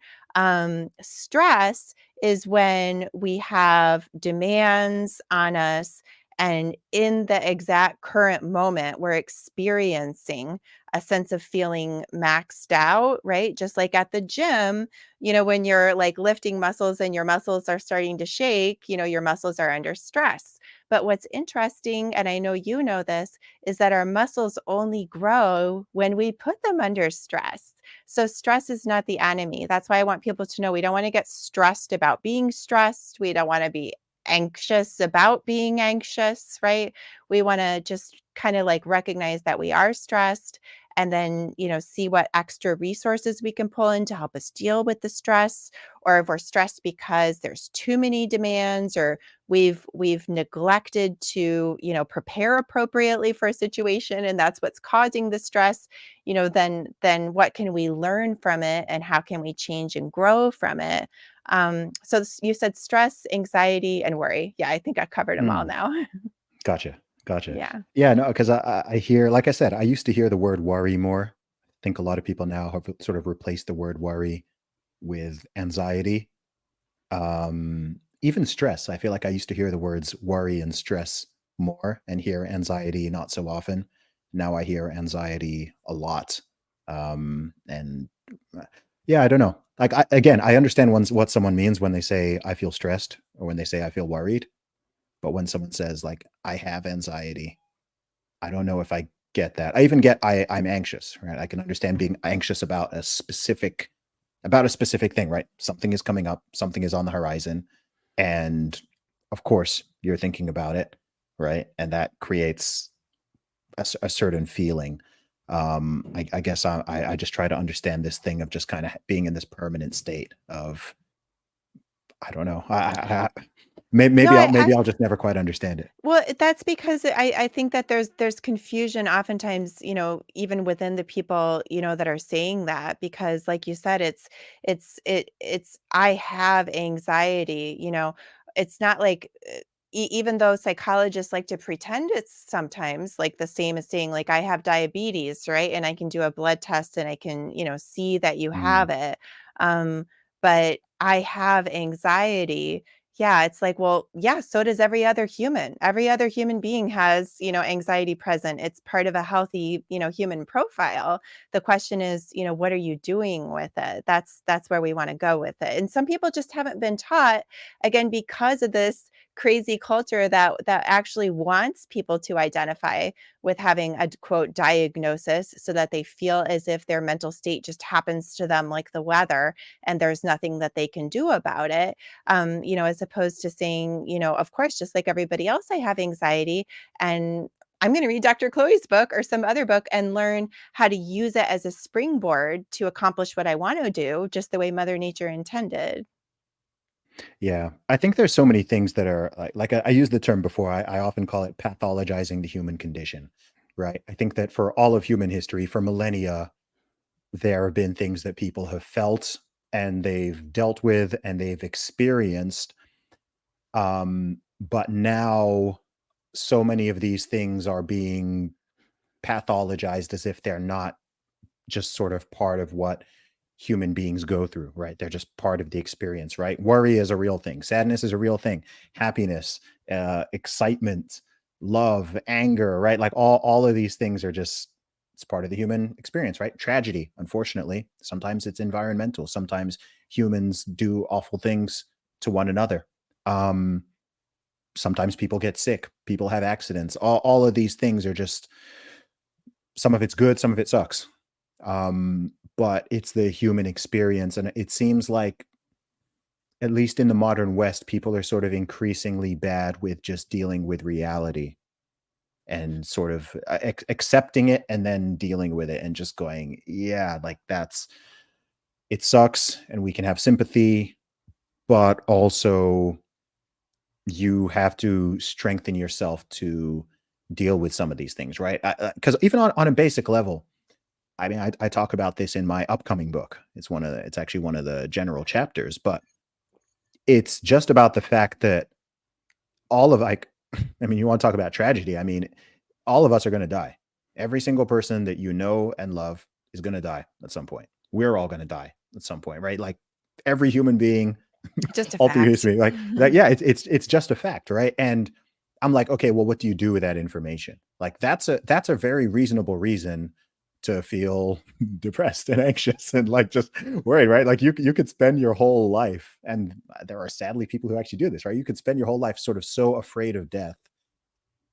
Stress is when we have demands on us and in the exact current moment, we're experiencing a sense of feeling maxed out, right? Just like at the gym, when you're like lifting muscles and your muscles are starting to shake, your muscles are under stress. But what's interesting, and I know you know this, is that our muscles only grow when we put them under stress. So stress is not the enemy. That's why I want people to know we don't want to get stressed about being stressed. We don't want to be anxious about being anxious, right? We want to just kind of like recognize that we are stressed and then, see what extra resources we can pull in to help us deal with the stress, or if we're stressed because there's too many demands or we've neglected to, prepare appropriately for a situation and that's what's causing the stress, then what can we learn from it and how can we change and grow from it? So you said stress, anxiety, and worry. Yeah, I think I covered them all Hmm, now. gotcha, gotcha. Yeah. Yeah, no, because I hear, like I said, I used to hear the word worry more. I think a lot of people now have sort of replaced the word worry with anxiety. Even stress. I feel like I used to hear the words worry and stress more and hear anxiety not so often. Now I hear anxiety a lot. And yeah, I don't know. Like, again, I understand what someone means when they say I feel stressed or when they say I feel worried. But when someone says like I have anxiety, I don't know if I get that. I even get I'm anxious, right? I can understand being anxious about a specific thing, right? Something is coming up, something is on the horizon, and of course, you're thinking about it, right? And that creates a certain feeling. I guess I just try to understand this thing of just kind of being in this permanent state of I don't know. No, Maybe I'll just never quite understand it. well, that's because I think that there's confusion oftentimes, even within the people, that are saying that because like you said, it's I have anxiety, It's not like even though psychologists like to pretend it's sometimes like the same as saying like I have diabetes, right? And I can do a blood test and I can, see that you Mm, have it. Um, but I have anxiety. Yeah, it's like, well, yeah, so does every other human. Every other human being has, anxiety present. It's part of a healthy, human profile. The question is, what are you doing with it? That's where we want to go with it. And some people just haven't been taught, again, because of this crazy culture that actually wants people to identify with having a quote diagnosis so that they feel as if their mental state just happens to them like the weather and there's nothing that they can do about it, as opposed to saying, of course, just like everybody else, I have anxiety and I'm going to read Dr. Chloe's book or some other book and learn how to use it as a springboard to accomplish what I want to do, just the way Mother Nature intended. yeah, I think there's so many things that are I used the term before. I often call it pathologizing the human condition, right? I think that for all of human history, for millennia, there have been things that people have felt and they've dealt with and they've experienced. But now so many of these things are being pathologized as if they're not just sort of part of what human beings go through, right? They're just part of the experience, right? Worry is a real thing. Sadness is a real thing. Happiness, excitement, love, anger, right? Like all of these things are just it's part of the human experience, right? Tragedy, unfortunately, sometimes it's environmental. Sometimes humans do awful things to one another. Um, Sometimes people get sick, people have accidents. All of these things are just some of it's good, some of it sucks. but it's the human experience. And it seems like, at least in the modern West, people are sort of increasingly bad with just dealing with reality and sort of accepting it and then dealing with it and just going, yeah, like that's it sucks and we can have sympathy, but also you have to strengthen yourself to deal with some of these things, right? Because even on a basic level, I mean, I talk about this in my upcoming book. It's actually one of the general chapters, but it's just about the fact that all of like, I mean, you want to talk about tragedy. I mean, all of us are going to die. Every single person that you know and love is going to die at some point. We're all going to die at some point, right? Like every human being Just a all through fact. history, like that. Yeah, it's just a fact, right? And I'm like, okay, well, what do you do with that information? Like that's a very reasonable reason to feel depressed and anxious and like just worried, right? Like you could spend your whole life, and there are sadly people who actually do this, right? You could spend your whole life sort of so afraid of death,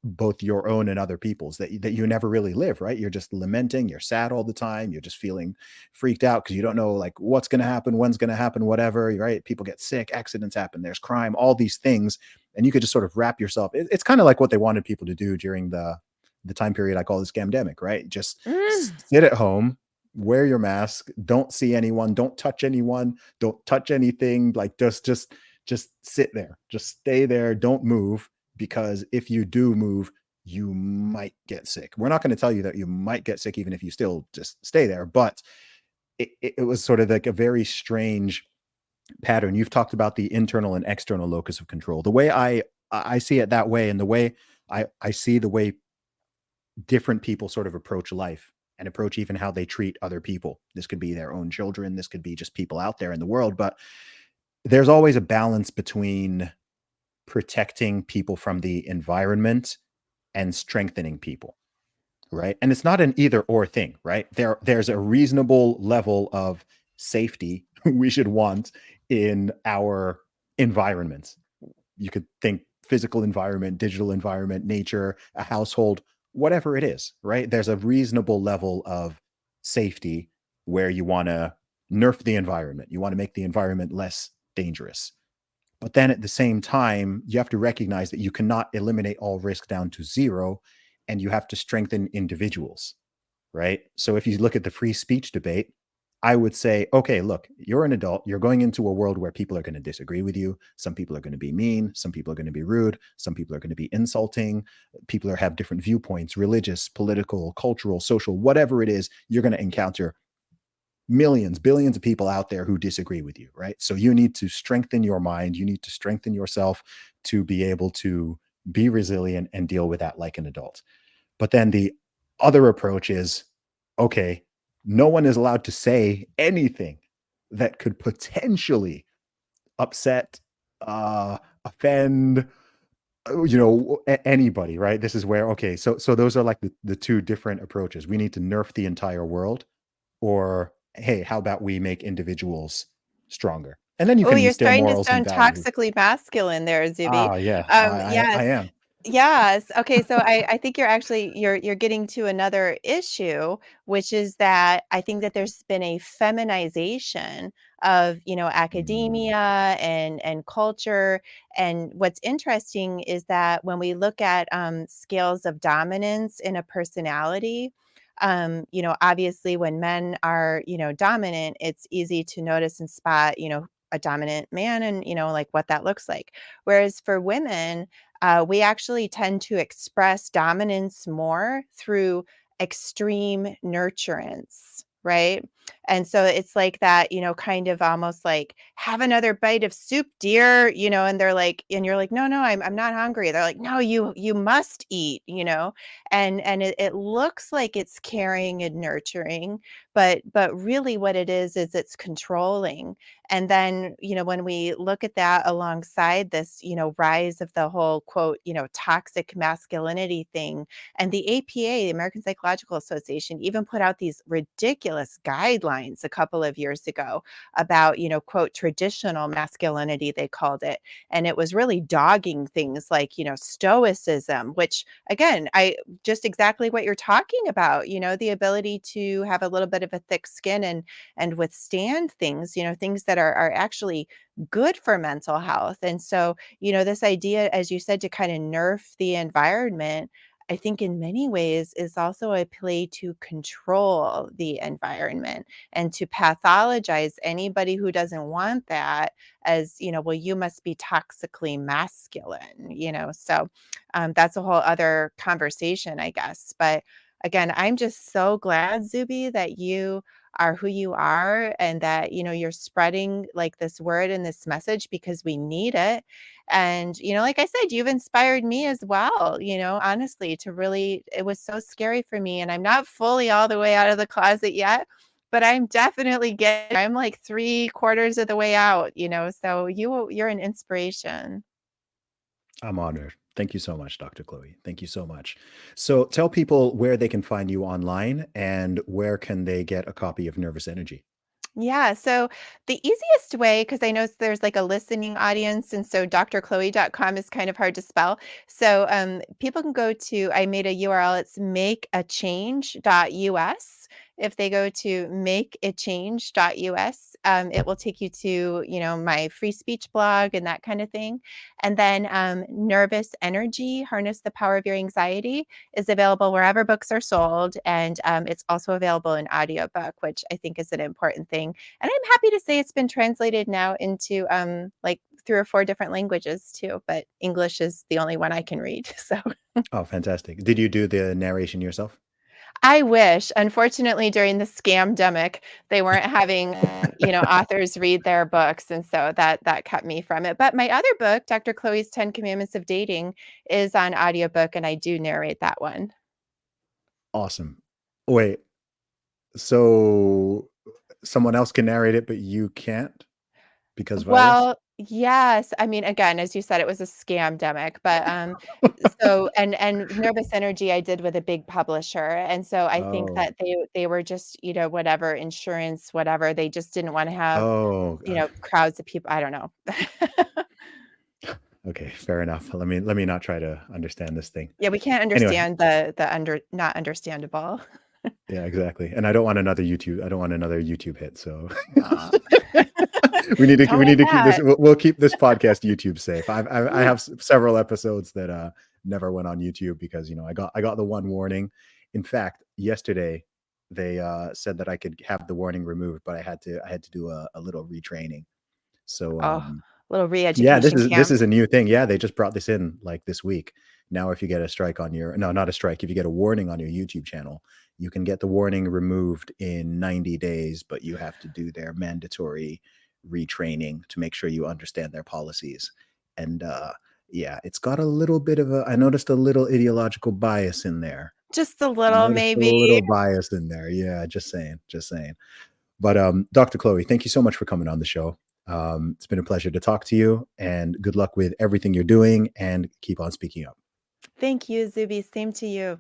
both your own and other people's, that you never really live, right? You're just lamenting, you're sad all the time, you're just feeling freaked out because you don't know like what's going to happen, when's going to happen, whatever, right? People get sick, accidents happen, there's crime, all these things, and you could just sort of wrap yourself. It's kind of like what they wanted people to do during the time period I call the scamdemic, right? Just Mm. sit at home, wear your mask, don't see anyone, don't touch anyone, don't touch anything, like just sit there, just stay there, don't move, because if you do move, you might get sick. We're not going to tell you that you might get sick, even if you still just stay there. But it was sort of like a very strange pattern. You've talked about the internal and external locus of control. The way I see it that way, and the way I see the way different people sort of approach life and approach even how they treat other people. This could be their own children. This could be just people out there in the world. But there's always a balance between protecting people from the environment and strengthening people, right? And it's not an either or thing, right? There's a reasonable level of safety we should want in our environments. You could think physical environment, digital environment, nature, a household, whatever it is, right? There's a reasonable level of safety where you want to nerf the environment. You want to make the environment less dangerous. But then at the same time, you have to recognize that you cannot eliminate all risk down to zero, and you have to strengthen individuals, right? So if you look at the free speech debate, I would say, okay, look, you're an adult. You're going into a world where people are going to disagree with you. Some people are going to be mean. Some people are going to be rude. Some people are going to be insulting. People have different viewpoints, religious, political, cultural, social, whatever it is. You're going to encounter millions, billions of people out there who disagree with you, right? So you need to strengthen your mind. You need to strengthen yourself to be able to be resilient and deal with that like an adult. But then the other approach is, okay, no one is allowed to say anything that could potentially upset, offend, anybody, right? This is where, okay, so those are like the two different approaches. We need to nerf the entire world, or hey, how about we make individuals stronger? And then you Oh, can you're instill starting to morals and sound value. toxically masculine there, Zuby. Ah, yeah, I Yes. am. Yes. Okay, so I think you're getting to another issue, which is that I think that there's been a feminization of, Mm, academia and culture. And what's interesting is that when we look at scales of dominance in a personality, obviously when men are, dominant, it's easy to notice and spot, a dominant man and, like what that looks like. Whereas for women, we actually tend to express dominance more through extreme nurturance, right? And so it's like that, kind of almost like have another bite of soup, dear, and they're like, and you're like, no, no, I'm not hungry. They're like, no, you must eat, and it looks like it's caring and nurturing, but really what it is it's controlling. And then, when we look at that alongside this, rise of the whole quote, toxic masculinity thing, and the APA, the American Psychological Association, even put out these ridiculous guidelines a couple of years ago about, quote, traditional masculinity, they called it. And it was really dogging things like, stoicism, which again, I just exactly what you're talking about, the ability to have a little bit of a thick skin and withstand things, things that are actually good for mental health. And so, this idea, as you said, to kind of nerf the environment, I think in many ways is also a play to control the environment and to pathologize anybody who doesn't want that as, well, you must be toxically masculine, so that's a whole other conversation, I guess. But again, I'm just so glad, Zuby, that you are who you are and that, you're spreading like this word and this message because we need it. And, like I said, you've inspired me as well, honestly, to really, it was so scary for me. And I'm not fully all the way out of the closet yet, but I'm definitely I'm like 3/4 of the way out, so you're an inspiration. I'm honored. Thank you so much, Dr. Chloe. Thank you so much. So tell people where they can find you online and where can they get a copy of Nervous Energy. Yeah. So the easiest way, because I know there's like a listening audience, and so drchloe.com is kind of hard to spell. So people can go to, I made a URL, it's makeachange.us. If they go to makeachange.us, it will take you to, my free speech blog and that kind of thing. And then Nervous Energy, Harness the Power of Your Anxiety, is available wherever books are sold. And it's also available in audiobook, which I think is an important thing. And I'm happy to say it's been translated now into like 3 or 4 different languages too, but English is the only one I can read. So Oh, fantastic. Did you do the narration yourself? I wish. Unfortunately, during the scamdemic, they weren't having, authors read their books, and so that kept me from it. But my other book, Dr. Chloe's 10 Commandments of Dating, is on audiobook, and I do narrate that one. Awesome. Wait, so someone else can narrate it, but you can't because virus? Well, yes. I mean, again, as you said, it was a scamdemic, but, and Nervous Energy I did with a big publisher, and so I think Oh, that they were just, whatever, insurance, whatever, they just didn't wanna have, oh, crowds of people, I don't know. okay, fair enough. Let me not try to understand this thing. Yeah, we can't Anyway, understand the not understandable. yeah, exactly. And I don't want another YouTube hit. So Aw. we Don't want need to keep this. that. We'll keep this podcast YouTube safe. I have several episodes that never went on YouTube because I got the one warning. In fact, yesterday they said that I could have the warning removed, but I had to do a little retraining. So Oh, little yeah, re-education this camp. is a new thing. Yeah, they just brought this in like this week. Now, if you get a strike on your no, not a strike, if you get a warning on your YouTube channel, you can get the warning removed in 90 days, but you have to do their mandatory retraining to make sure you understand their policies. And yeah, it's got a little bit of a I noticed a little ideological bias in there. Just a I little, noticed a maybe. little bias in there. Yeah, just saying, just saying. But Dr. Chloe, thank you so much for coming on the show. It's been a pleasure to talk to you, and good luck with everything you're doing, and keep on speaking up. Thank you, Zuby. Same to you.